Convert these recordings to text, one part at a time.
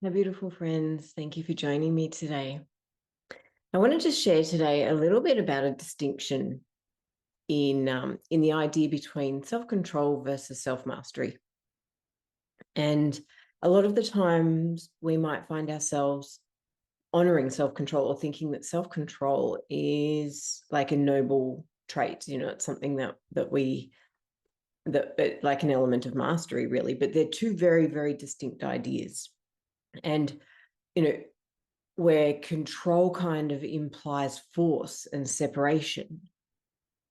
My beautiful friends, thank you for joining me today. I wanted to share today a little bit about a distinction in the idea between self-control versus self-mastery. And a lot of the times we might find ourselves honoring self-control or thinking that self-control is like a noble trait. It's something that like an element of mastery, really. But they're two very, very distinct ideas. And you know, where control kind of implies force and separation,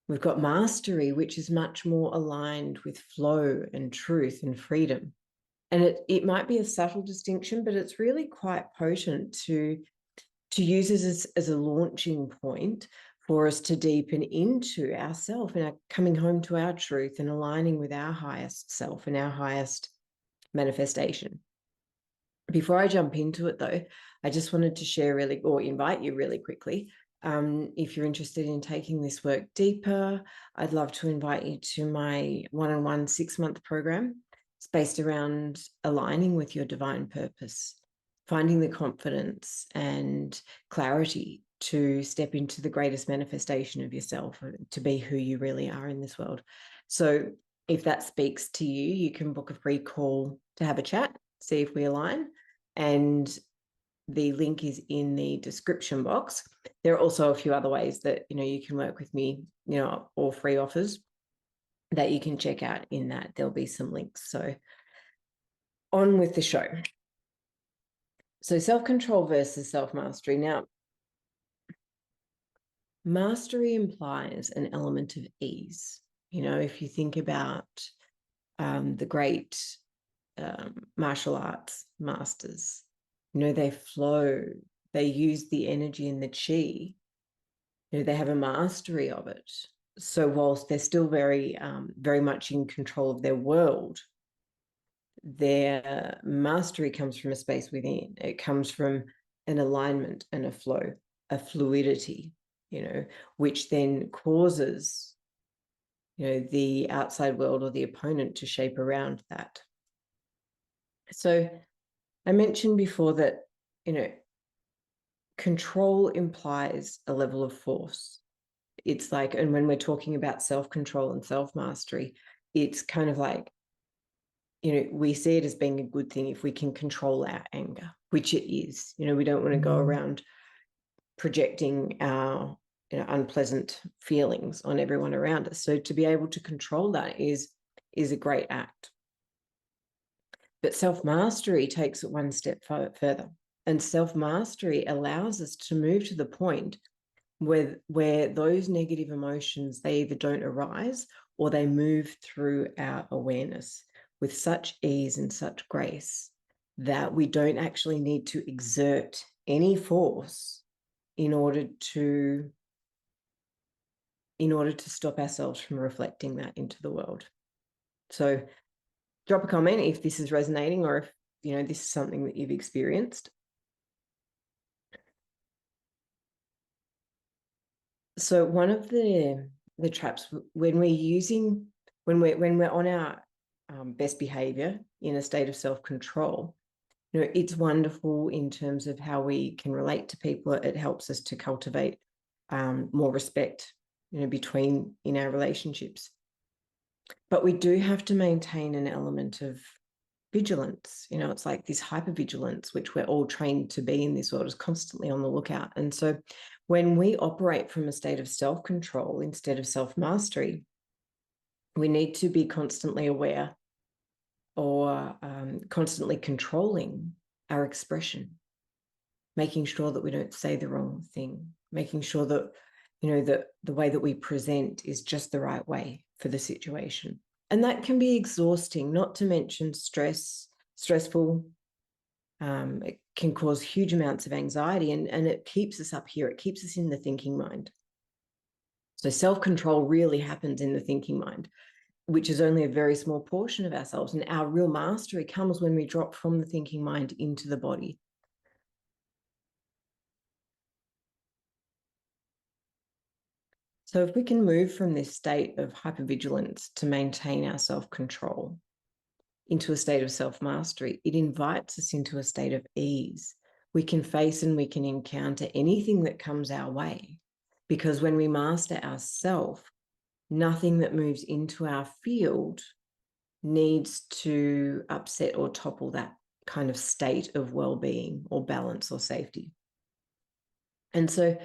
we've got mastery, which is much more aligned with flow and truth and freedom. And it might be a subtle distinction, but it's really quite potent to use as a launching point for us to deepen into ourself and coming home to our truth and aligning with our highest self and our highest manifestation. Before I jump into it, though, I just wanted to share really, or invite you really quickly. If you're interested in taking this work deeper, I'd love to invite you to my one-on-one 6-month program. It's based around aligning with your divine purpose, finding the confidence and clarity to step into the greatest manifestation of yourself, to be who you really are in this world. So if that speaks to you, you can book a free call to have a chat, see if we align. And the link is in the description box. There are also a few other ways that, you can work with me, or free offers that you can check out in that. There'll be some links. So on with the show. So self-control versus self-mastery. Now, mastery implies an element of ease. If you think about the great martial arts masters, they flow, they use the energy and the chi, they have a mastery of it. So whilst they're still very much in control of their world, their mastery comes from a space within. It comes from an alignment and a flow, a fluidity, which then causes, the outside world or the opponent to shape around that. So I mentioned before that, control implies a level of force. It's like, and when we're talking about self-control and self-mastery, it's kind of like, we see it as being a good thing if we can control our anger, which it is. We don't want to go around projecting our unpleasant feelings on everyone around us. So to be able to control that is a great act. But self-mastery takes it one step further. And self-mastery allows us to move to the point where those negative emotions, they either don't arise or they move through our awareness with such ease and such grace that we don't actually need to exert any force in order to stop ourselves from reflecting that into the world. So drop a comment if this is resonating, or if this is something that you've experienced. So one of the traps when we're on our best behavior in a state of self-control, it's wonderful in terms of how we can relate to people. It helps us to cultivate more respect, in our relationships. But we do have to maintain an element of vigilance. It's like this hypervigilance, which we're all trained to be in this world, is constantly on the lookout. And so when we operate from a state of self-control instead of self-mastery, we need to be constantly aware or constantly controlling our expression, making sure that we don't say the wrong thing, making sure that, that the way that we present is just the right way for the situation. And that can be exhausting, not to mention stressful. It can cause huge amounts of anxiety, and it keeps us up here. It keeps us in the thinking mind. So self-control really happens in the thinking mind, which is only a very small portion of ourselves. And our real mastery comes when we drop from the thinking mind into the body. So if we can move from this state of hypervigilance to maintain our self-control, into a state of self-mastery, it invites us into a state of ease. We can face and we can encounter anything that comes our way, because when we master ourself, nothing that moves into our field needs to upset or topple that kind of state of well-being or balance or safety. And so,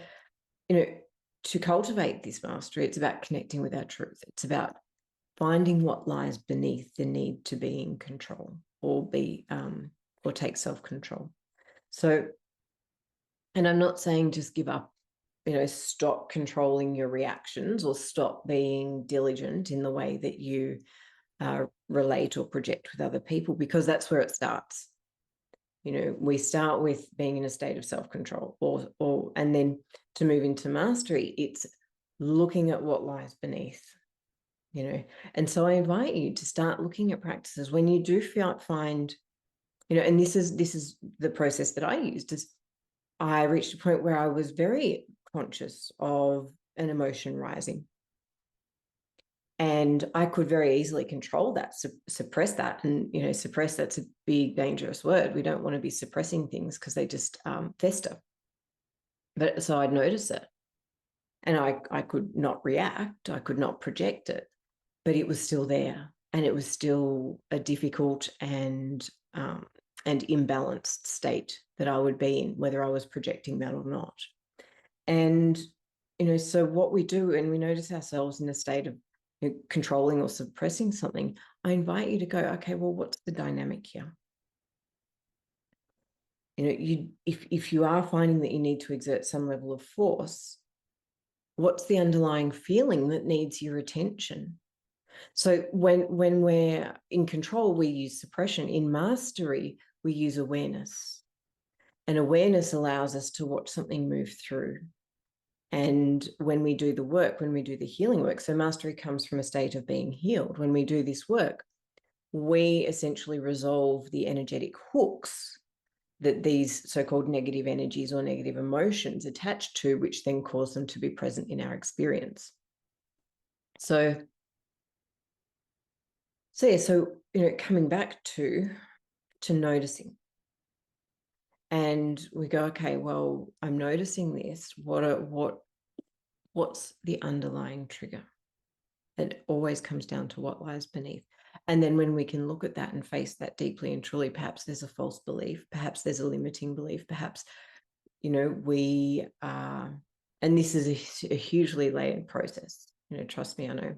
to cultivate this mastery, it's about connecting with our truth. It's about finding what lies beneath the need to be in control or take self-control. So, and I'm not saying just give up, stop controlling your reactions or stop being diligent in the way that you relate or project with other people, because that's where it starts. We start with being in a state of self-control, and then to move into mastery, it's looking at what lies beneath. And so I invite you to start looking at practices when you do find, and this is the process that I used. Is I reached a point where I was very conscious of an emotion rising, and I could very easily control that, suppress that. And suppress, that's a big dangerous word. We don't want to be suppressing things because they just fester. But so I'd notice it, and I could not react, I could not project it, but it was still there, and it was still a difficult and imbalanced state that I would be in, whether I was projecting that or not. And so what we do, and we notice ourselves in a state of controlling or suppressing something, I invite you to go, okay, well, what's the dynamic here? If you are finding that you need to exert some level of force, what's the underlying feeling that needs your attention? So when we're in control, we use suppression. In mastery, we use awareness. And awareness allows us to watch something move through. And when we do the work, when we do the healing work, so mastery comes from a state of being healed. When we do this work, we essentially resolve the energetic hooks that these so-called negative energies or negative emotions attach to, which then cause them to be present in our experience. So coming back to noticing. And we go, okay, well, I'm noticing this. What's the underlying trigger? It always comes down to what lies beneath. And then when we can look at that and face that deeply and truly, perhaps there's a false belief, perhaps there's a limiting belief, perhaps, we are, and this is a hugely layered process. Trust me, I know.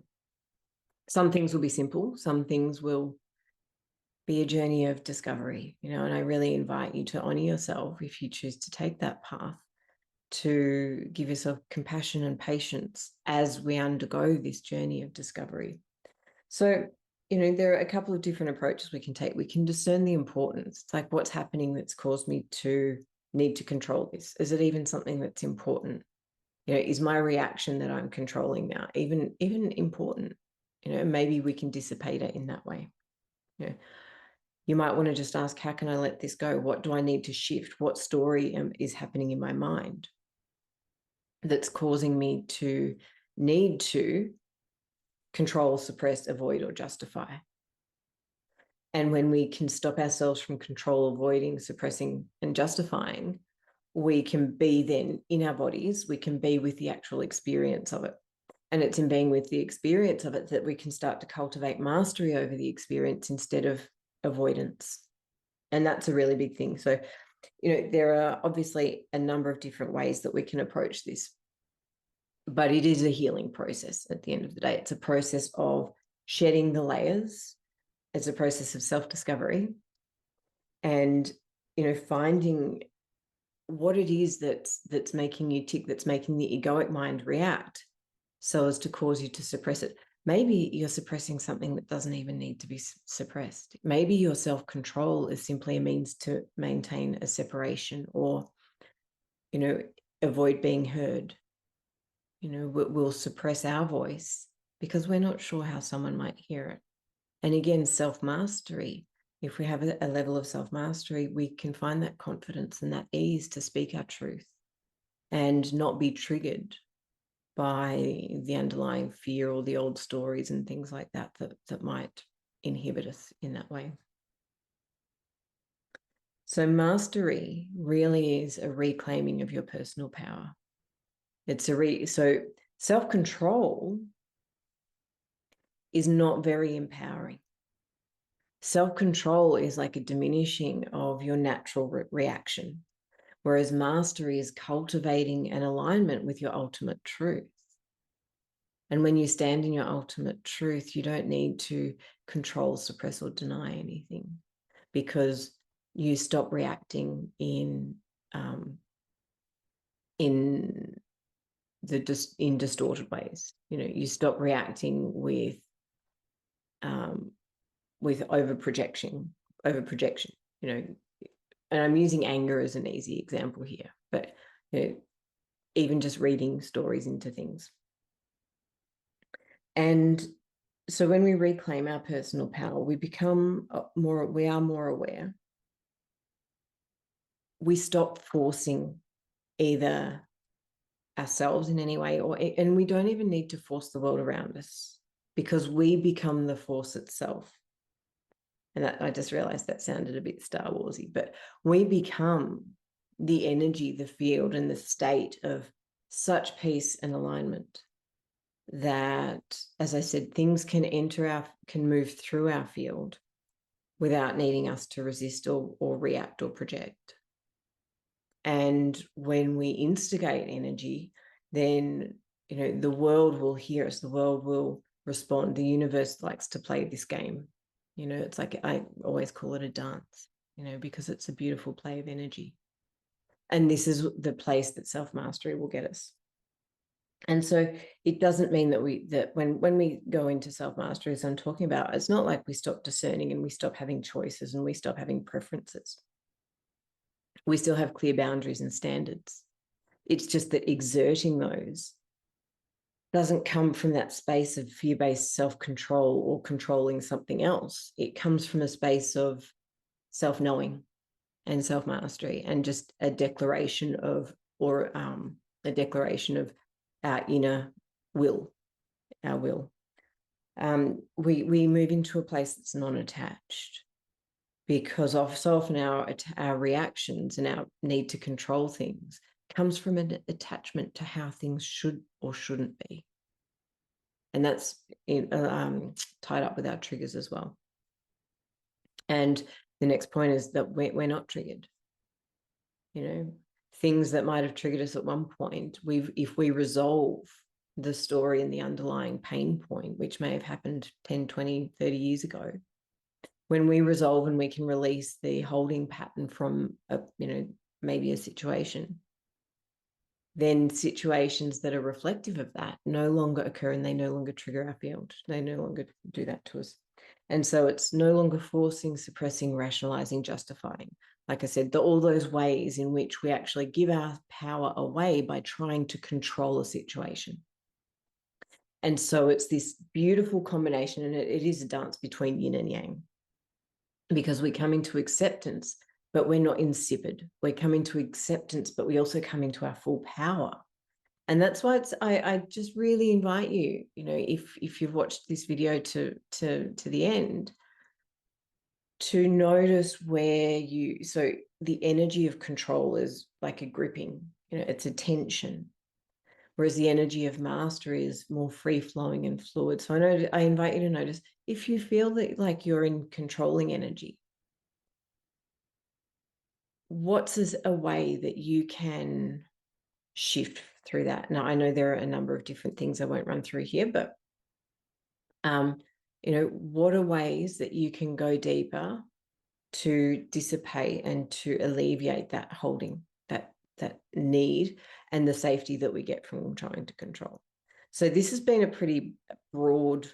Some things will be simple, some things will be a journey of discovery, and I really invite you to honor yourself if you choose to take that path, to give yourself compassion and patience as we undergo this journey of discovery. So, there are a couple of different approaches we can take. We can discern the importance. It's like, what's happening that's caused me to need to control this? Is it even something that's important? Is my reaction that I'm controlling now even important? Maybe we can dissipate it in that way. You might want to just ask, how can I let this go? What do I need to shift? What story is happening in my mind that's causing me to need to control, suppress, avoid, or justify? And when we can stop ourselves from control, avoiding, suppressing, and justifying, we can be then in our bodies, we can be with the actual experience of it. And it's in being with the experience of it that we can start to cultivate mastery over the experience instead of avoidance. And that's a really big thing. So, there are obviously a number of different ways that we can approach this, but it is a healing process at the end of the day. It's a process of shedding the layers. It's a process of self-discovery and, finding what it is that's making you tick, that's making the egoic mind react so as to cause you to suppress it. Maybe you're suppressing something that doesn't even need to be suppressed. Maybe your self-control is simply a means to maintain a separation or, avoid being heard. We'll suppress our voice because we're not sure how someone might hear it. And again, self-mastery, if we have a level of self-mastery, we can find that confidence and that ease to speak our truth and not be triggered by the underlying fear or the old stories and things like that might inhibit us in that way. So mastery really is a reclaiming of your personal power. It's so self-control is not very empowering. Self-control is like a diminishing of your natural reaction, whereas mastery is cultivating an alignment with your ultimate truth. And when you stand in your ultimate truth, you don't need to control, suppress, or deny anything, because you stop reacting in distorted ways. You stop reacting with over projection. And I'm using anger as an easy example here, but even just reading stories into things. And so when we reclaim our personal power, we are more aware. We stop forcing either ourselves in any way, and we don't even need to force the world around us, because we become the force itself. And I just realized that sounded a bit Star Warsy, but we become the energy, the field, and the state of such peace and alignment that, as I said, things can move through our field without needing us to resist or react or project. And when we instigate energy, then the world will hear us, the world will respond. The universe likes to play this game. It's like, I always call it a dance, because it's a beautiful play of energy. And this is the place that self-mastery will get us. And so it doesn't mean that when we go into self-mastery, as I'm talking about, it's not like we stop discerning and we stop having choices and we stop having preferences. We still have clear boundaries and standards. It's just that exerting those doesn't come from that space of fear-based self-control or controlling something else. It comes from a space of self-knowing and self-mastery, and just a declaration of our inner will, our will. We move into a place that's non-attached, because so often our reactions and our need to control things comes from an attachment to how things should or shouldn't be. And that's tied up with our triggers as well. And the next point is that we're not triggered. Things that might have triggered us at one point, if we resolve the story and the underlying pain point, which may have happened 10, 20, 30 years ago, when we resolve and we can release the holding pattern from maybe a situation, then situations that are reflective of that no longer occur, and they no longer trigger our field. They no longer do that to us. And so it's no longer forcing, suppressing, rationalizing, justifying. Like I said, all those ways in which we actually give our power away by trying to control a situation. And so it's this beautiful combination, and it is a dance between yin and yang, because we come into acceptance, but we're not insipid. We're coming to acceptance, but we also come into our full power. And that's why I just really invite you, if you've watched this video to the end, to notice so the energy of control is like a gripping, it's a tension, whereas the energy of mastery is more free flowing and fluid. So I invite you to notice if you feel that like you're in controlling energy, what's a way that you can shift through that? Now, I know there are a number of different things I won't run through here, but what are ways that you can go deeper to dissipate and to alleviate that holding, that need and the safety that we get from trying to control? So this has been a pretty broad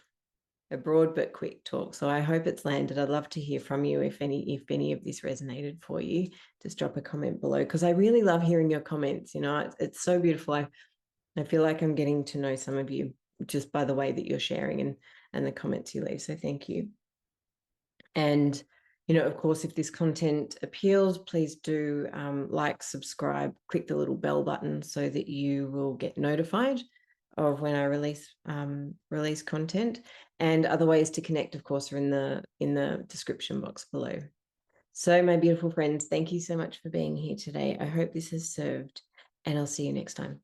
but quick talk. So I hope it's landed. I'd love to hear from you if any of this resonated for you. Just drop a comment below, because I really love hearing your comments. It's so beautiful. I feel like I'm getting to know some of you just by the way that you're sharing and the comments you leave. So thank you. And of course, if this content appeals, please do like, subscribe, click the little bell button so that you will get notified of when I release content. And other ways to connect, of course, are in the description box below. So, my beautiful friends, thank you so much for being here today. I hope this has served, and I'll see you next time.